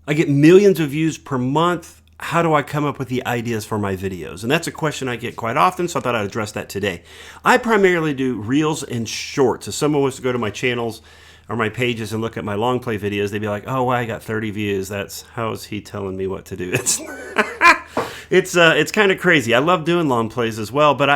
I get millions of views per month. How do I come up with the ideas for my videos? And that's a question I get quite often, so I thought I'd address that today. I primarily do reels and shorts. If someone was to go to my channels or my pages and look at my long play videos, they'd be like, oh, well, I got 30 views. How is he telling me what to do? It's kind of crazy. I love doing long plays as well, but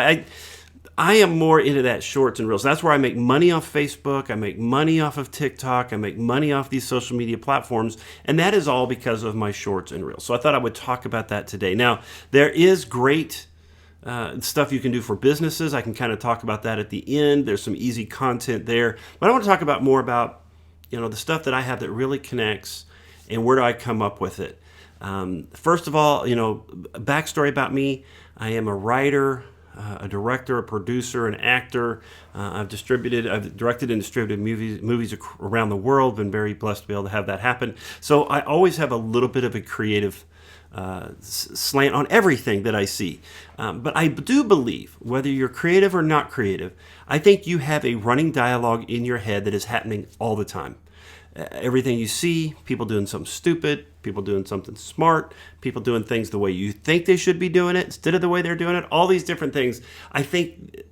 I am more into that shorts and reels. That's where I make money off Facebook. I make money off of TikTok. I make money off these social media platforms. And that is all because of my shorts and reels. So I thought I would talk about that today. Now, there is great stuff you can do for businesses. I can kind of talk about that at the end. There's some easy content there. But I want to talk about more about, the stuff that I have that really connects and where do I come up with it. First of all, backstory about me. I am a writer, a director, a producer, an actor. I've directed and distributed movies around the world. Been very blessed to be able to have that happen. So I always have a little bit of a creative slant on everything that I see. But I do believe, whether you're creative or not creative, I think you have a running dialogue in your head that is happening all the time. Everything you see, people doing something stupid, people doing something smart, people doing things the way you think they should be doing it instead of the way they're doing it, all these different things. I think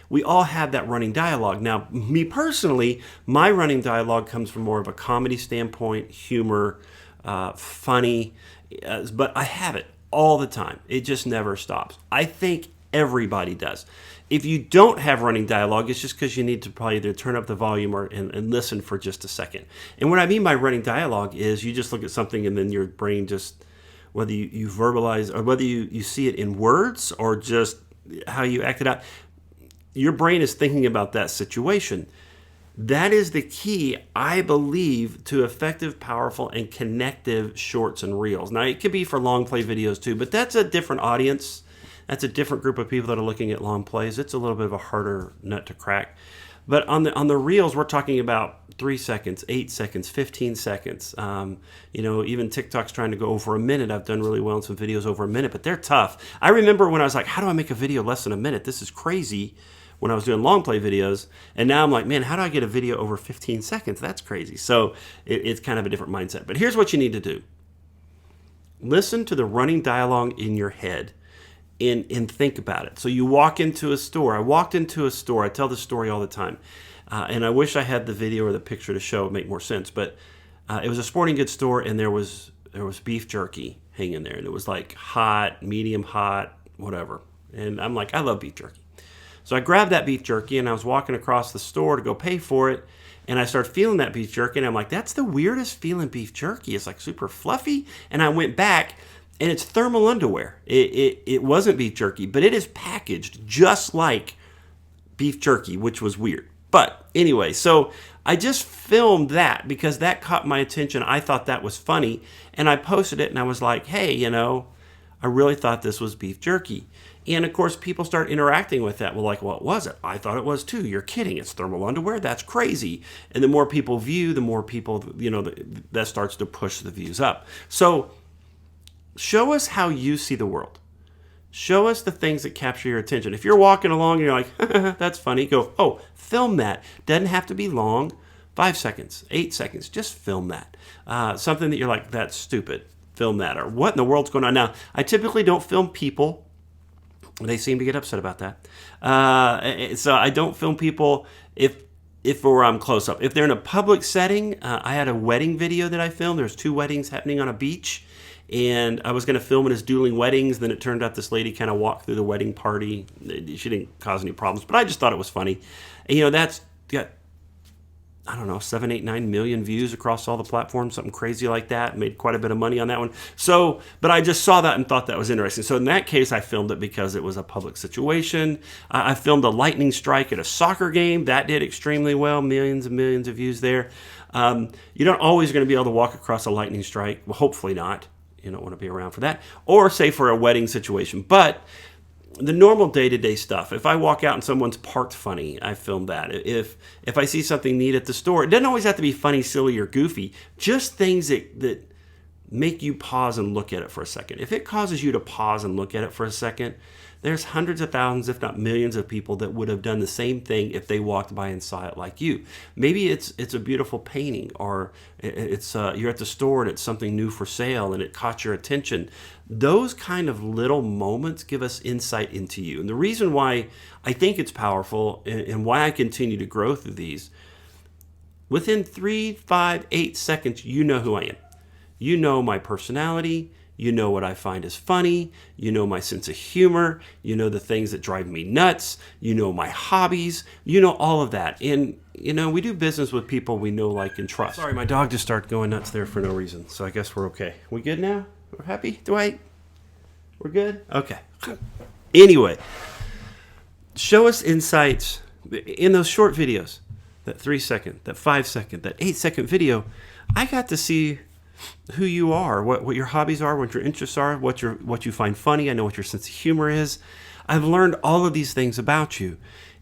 we all have that running dialogue. Now, me personally, my running dialogue comes from more of a comedy standpoint, humor, funny, but I have it all the time. It just never stops. I think everybody does. If you don't have running dialogue, it's just because you need to probably either turn up the volume and listen for just a second. And what I mean by running dialogue is you just look at something and then your brain just, whether you verbalize or whether you see it in words or just how you act it out, your brain is thinking about that situation. That is the key, I believe, to effective, powerful, and connective shorts and reels. Now, it could be for long play videos too, but that's a different audience. That's a different group of people that are looking at long plays. It's a little bit of a harder nut to crack. But on the reels, we're talking about 3 seconds, 8 seconds, 15 seconds. Even TikTok's trying to go over a minute. I've done really well in some videos over a minute, but they're tough. I remember when I was like, how do I make a video less than a minute? This is crazy when I was doing long play videos. And now I'm like, man, how do I get a video over 15 seconds? That's crazy. So it's kind of a different mindset. But here's what you need to do. Listen to the running dialogue in your head. And think about it. So you walk into a store. I walked into a store. I tell this story all the time. And I wish I had the video or the picture to show. It would make more sense. But it was a sporting goods store, and there was beef jerky hanging there. And it was like hot, medium hot, whatever. And I'm like, I love beef jerky. So I grabbed that beef jerky, and I was walking across the store to go pay for it. And I started feeling that beef jerky, and I'm like, that's the weirdest feeling beef jerky. It's like super fluffy. And I went back. And it's thermal underwear. It wasn't beef jerky, but it is packaged just like beef jerky, which was weird. But anyway, so I just filmed that because that caught my attention. I thought that was funny. And I posted it and I was like, hey, I really thought this was beef jerky. And of course, people start interacting with that. Well, like, what was it? I thought it was too. You're kidding. It's thermal underwear. That's crazy. And the more people view, the more people, that starts to push the views up. So show us how you see the world. Show us the things that capture your attention. If you're walking along and you're like, that's funny, go, oh, film that. Doesn't have to be long. 5 seconds, 8 seconds, just film that. Something that you're like, that's stupid. Film that. Or what in the world's going on? Now, I typically don't film people. They seem to get upset about that. So I don't film people if I'm close up. If they're in a public setting, I had a wedding video that I filmed. There's 2 weddings happening on a beach. And I was going to film it as dueling weddings. Then it turned out this lady kind of walked through the wedding party. She didn't cause any problems, but I just thought it was funny. And, that's got, 7, 8, 9 million views across all the platforms, something crazy like that. Made quite a bit of money on that one. So, but I just saw that and thought that was interesting. So in that case, I filmed it because it was a public situation. I filmed a lightning strike at a soccer game. That did extremely well. Millions and millions of views there. You don't always going to be able to walk across a lightning strike. Well, hopefully not. You don't want to be around for that. Or say for a wedding situation. But the normal day-to-day stuff, if I walk out and someone's parked funny, I film that. If I see something neat at the store, it doesn't always have to be funny, silly, or goofy. Just things that make you pause and look at it for a second. If it causes you to pause and look at it for a second, there's hundreds of thousands, if not millions of people that would have done the same thing if they walked by and saw it like you. Maybe it's a beautiful painting, or it's you're at the store and it's something new for sale and it caught your attention. Those kind of little moments give us insight into you. And the reason why I think it's powerful and why I continue to grow through these, within 3, 5, 8 seconds, you know who I am. You know my personality. You know what I find is funny. You know my sense of humor. You know the things that drive me nuts. You know my hobbies. You know all of that. And, we do business with people we know, like, and trust. Sorry, my dog just started going nuts there for no reason. So I guess we're okay. We good now? We're happy, Dwight? We're good? Okay. Anyway, show us insights in those short videos. That 3-second, that 5-second, that 8-second video. I got to see who you are, what your hobbies are, what your interests are, what you find funny. I know what your sense of humor is. I've learned all of these things about you.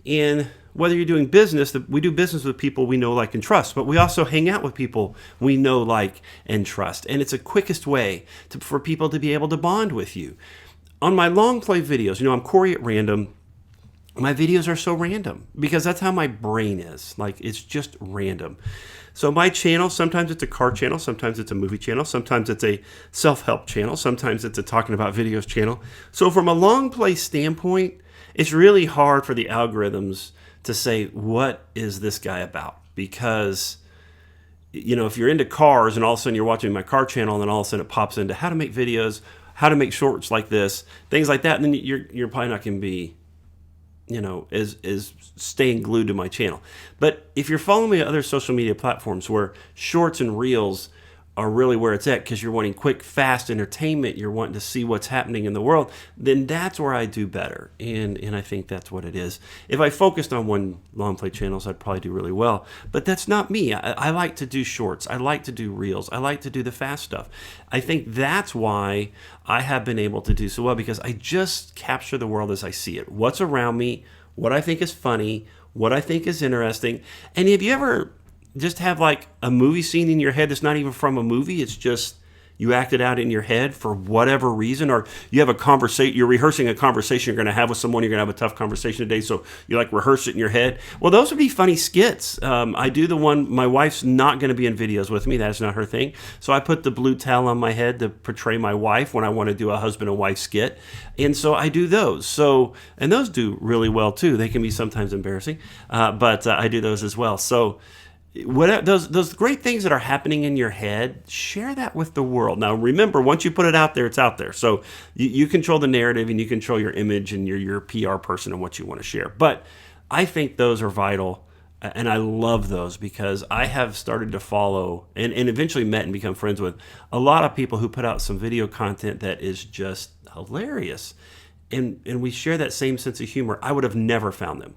And whether you're doing business, we do business with people we know, like, and trust, but we also hang out with people we know, like, and trust. And it's the quickest way for people to be able to bond with you. On my long play videos, I'm Corey at Random. My videos are so random because that's how my brain is. Like, it's just random. So my channel, sometimes it's a car channel, sometimes it's a movie channel, sometimes it's a self-help channel, sometimes it's a talking about videos channel. So from a long play standpoint, it's really hard for the algorithms to say, what is this guy about? Because, if you're into cars and all of a sudden you're watching my car channel and then all of a sudden it pops into how to make videos, how to make shorts like this, things like that, and then you're probably not going to be is staying glued to my channel. But if you're following me on other social media platforms where shorts and reels are really where it's at because you're wanting quick, fast entertainment, you're wanting to see what's happening in the world, then that's where I do better. And I think that's what it is. If I focused on one long play channels, I'd probably do really well. But that's not me. I like to do shorts. I like to do reels. I like to do the fast stuff. I think that's why I have been able to do so well, because I just capture the world as I see it. What's around me, what I think is funny, what I think is interesting. And have you ever just have like a movie scene in your head that's not even from a movie? It's just you act it out in your head for whatever reason, or you have a conversation, you're rehearsing a conversation you're going to have with someone, you're going to have a tough conversation today, so you like rehearse it in your head. Well, those would be funny skits. I do the one, my wife's not going to be in videos with me, that's not her thing, so I put the blue towel on my head to portray my wife when I want to do a husband and wife skit, and so I do those. So, and those do really well too. They can be sometimes embarrassing, but I do those as well. So those great things that are happening in your head, share that with the world. Now, remember, once you put it out there, it's out there. So you control the narrative and you control your image and your PR person and what you want to share. But I think those are vital, and I love those because I have started to follow and eventually met and become friends with a lot of people who put out some video content that is just hilarious. And we share that same sense of humor. I would have never found them.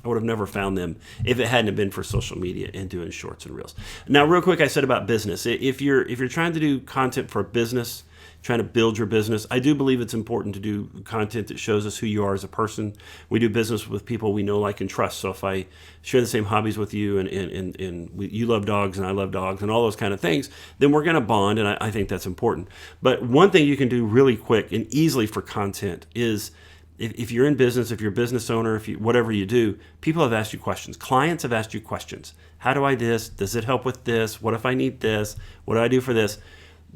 I would have never found them if it hadn't been for social media and doing shorts and reels. Now, real quick, I said about business. If you're trying to do content for a business, trying to build your business, I do believe it's important to do content that shows us who you are as a person. We do business with people we know, like, and trust. So if I share the same hobbies with you and you love dogs and I love dogs and all those kind of things, then we're going to bond, and I think that's important. But one thing you can do really quick and easily for content is, if you're in business, if you're a business owner, whatever you do, people have asked you questions. Clients have asked you questions. How do I this? Does it help with this? What if I need this? What do I do for this?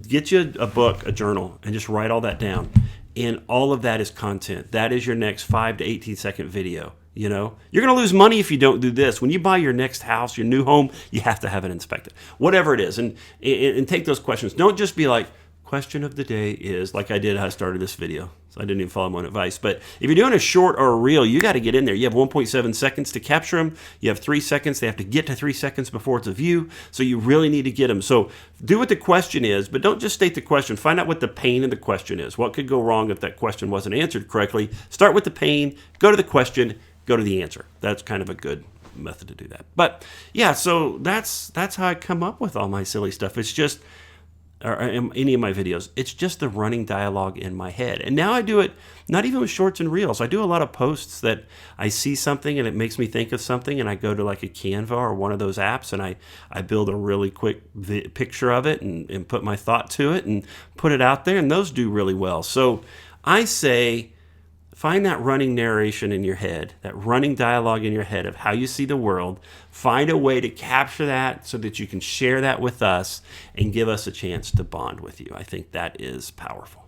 Get you a book, a journal, and just write all that down. And all of that is content. That is your next 5 to 18-second video. You're going to lose money if you don't do this. When you buy your next house, your new home, you have to have it inspected. Whatever it is. And take those questions. Don't just be like, question of the day is, like I did, how I started this video. So I didn't even follow my own advice. But if you're doing a short or a reel, you got to get in there. You have 1.7 seconds to capture them. You have 3 seconds. They have to get to 3 seconds before it's a view. So you really need to get them. So do what the question is, but don't just state the question. Find out what the pain of the question is. What could go wrong if that question wasn't answered correctly? Start with the pain, go to the question, go to the answer. That's kind of a good method to do that. But yeah, so that's how I come up with all my silly stuff. It's just, or in any of my videos. It's just the running dialogue in my head. And now I do it not even with shorts and reels. I do a lot of posts that I see something and it makes me think of something, and I go to like a Canva or one of those apps, and I build a really quick picture of it and put my thought to it and put it out there, and those do really well. So I say, find that running narration in your head, that running dialogue in your head of how you see the world. Find a way to capture that so that you can share that with us and give us a chance to bond with you. I think that is powerful.